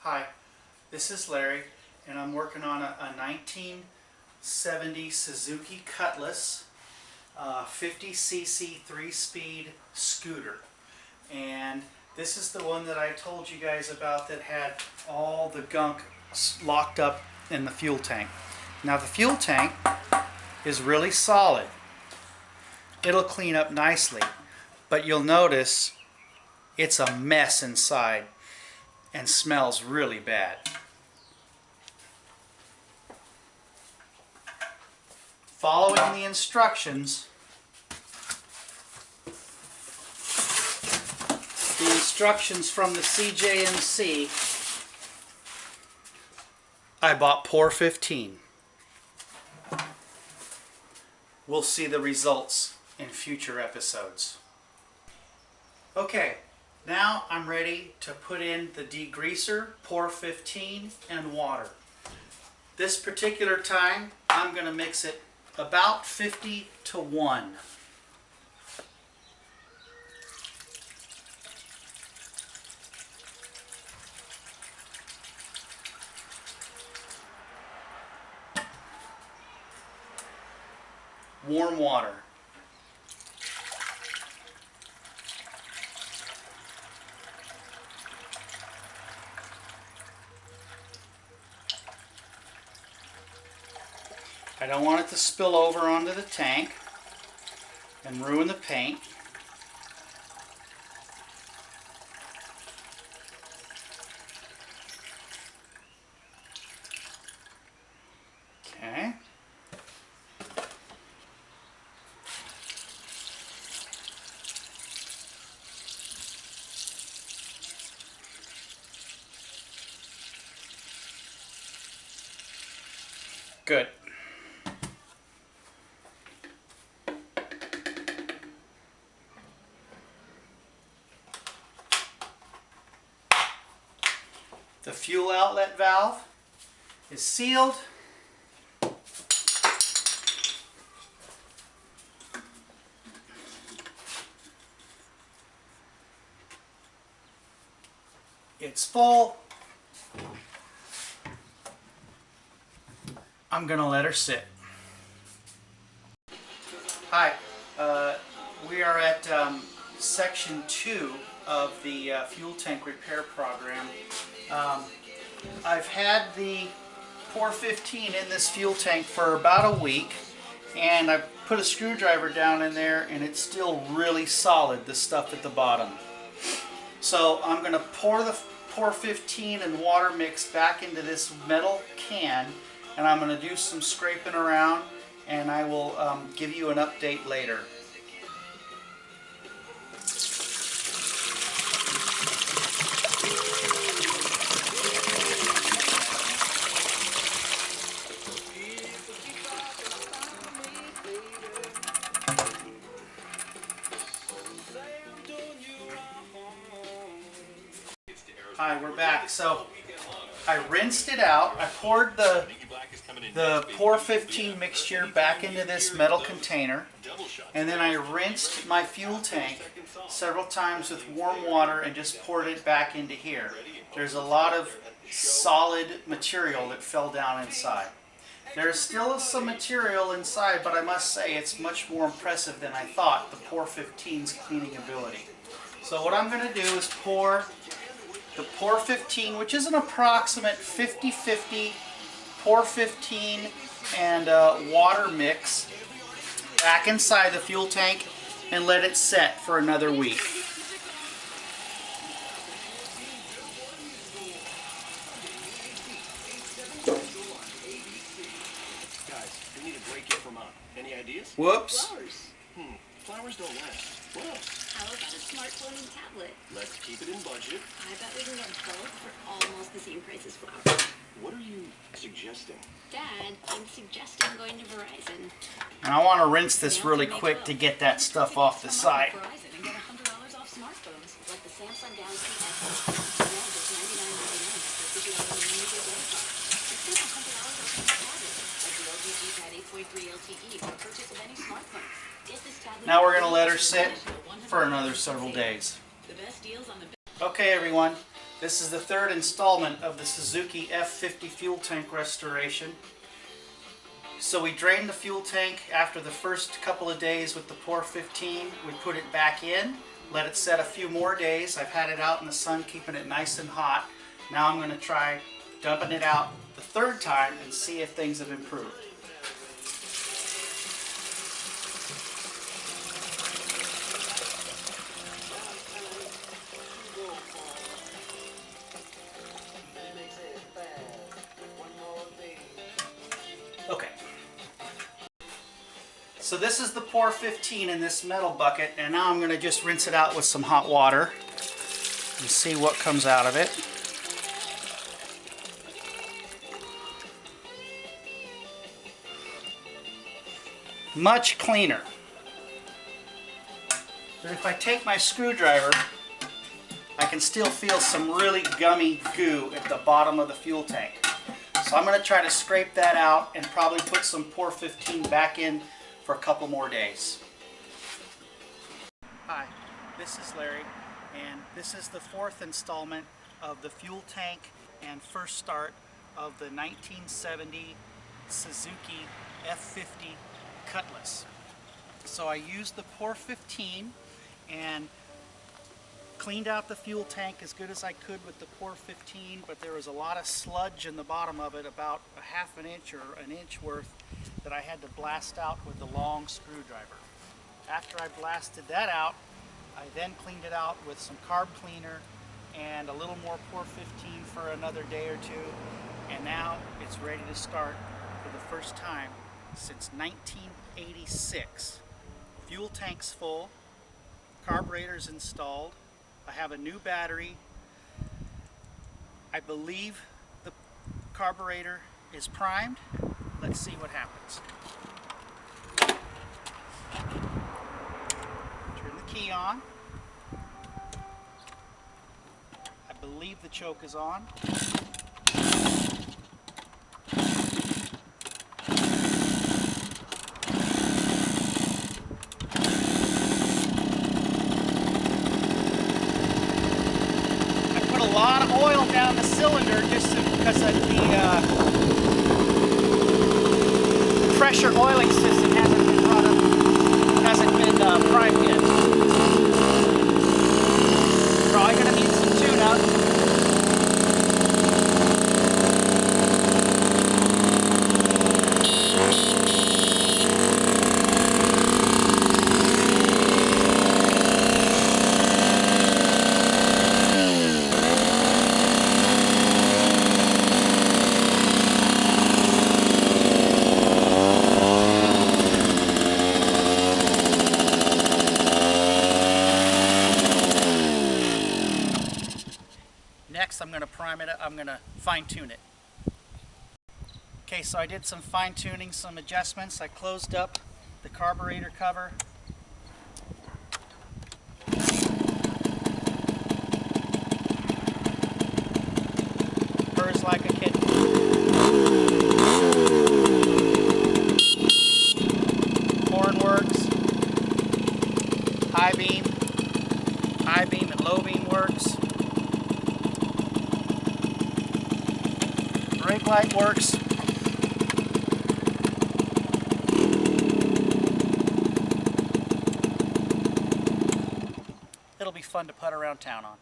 Hi, this is Larry, and I'm working on a 1970 Suzuki Cutlass 50cc 3-speed scooter. And this is the one that I told you guys about that had all the gunk locked up in the fuel tank. Now the fuel tank is really solid. It'll clean up nicely, but you'll notice it's a mess inside and smells really bad. Following the instructions, from the CJMC, I bought POR15. We'll see the results in future episodes. Okay. Now I'm ready to put in the degreaser, POR15, and water. This particular time, I'm going to mix it about 50-1. Warm water. I don't want it to spill over onto the tank and ruin the paint. Okay. Good. The fuel outlet valve is sealed. It's full. I'm going to let her sit. Hi, we are at section 2 of the fuel tank repair program. I've had the POR15 in this fuel tank for about a week, and I put a screwdriver down in there and it's still really solid, the stuff at the bottom. So I'm going to pour the POR15 and water mix back into this metal can, and I'm going to do some scraping around, and I will give you an update later. Hi, we're back. So I rinsed it out. I poured the POR15 mixture back into this metal container, and then I rinsed my fuel tank several times with warm water and just poured it back into here. There's a lot of solid material that fell down inside. There's still some material inside, but I must say it's much more impressive than I thought, the POR15's cleaning ability. So what I'm going to do is pour the POR15, which is an approximate 50-50 POR15 and water mix, back inside the fuel tank and let it set for another week. Guys, we need a break here for Mom. Any ideas? Whoops. Flowers. Flowers don't last. What else? How about a smartphone and tablet? Let's keep it in budget. I bet we can get both for almost the same price as flowers. What are you suggesting? Dad, I'm suggesting going to Verizon. And I want to rinse this really quick to get that stuff off the side. Verizon and get $100 off smartphones, like the Samsung Galaxy S10. Now just $99.99 after $50 minimum credit card. It's $100 off some tablets, like the LG G-Pad 8.3 LTE for purchase of any smartphone. Now we're going to let her sit for another several days. Okay everyone, This is the third installment of the Suzuki F50 fuel tank restoration. So we drained the fuel tank after the first couple of days with the POR15. We put it back in, let it set a few more days. I've had it out in the sun keeping it nice and hot. Now I'm going to try dumping it out the third time and see if things have improved. Okay. So this is the POR15 in this metal bucket, and now I'm going to just rinse it out with some hot water and see what comes out of it. Much cleaner. But if I take my screwdriver, I can still feel some really gummy goo at the bottom of the fuel tank. So I'm going to try to scrape that out and probably put some POR15 back in for a couple more days. Hi, this is Larry, and this is the fourth installment of the fuel tank and first start of the 1970 Suzuki F50 Cutlass. So I used the POR15 and cleaned out the fuel tank as good as I could with the POR15, but there was a lot of sludge in the bottom of it, about a half an inch or an inch worth, that I had to blast out with the long screwdriver. After I blasted that out, I then cleaned it out with some carb cleaner and a little more POR15 for another day or two, and now it's ready to start for the first time since 1986. Fuel tank's full, carburetor's installed, I have a new battery. I believe the carburetor is primed. Let's see what happens. Turn the key on. I believe the choke is on. A lot of oil down the cylinder just because of the pressure oiling system hasn't been brought up, hasn't been primed yet. Probably going to need some tune-up. Next, I'm going to prime it up. I'm going to fine tune it. Okay, so I did some fine tuning, some adjustments. I closed up the carburetor cover. Purrs like a kitten. Horn works. High beam and low beam works. Brake light works. It'll be fun to putt around town on.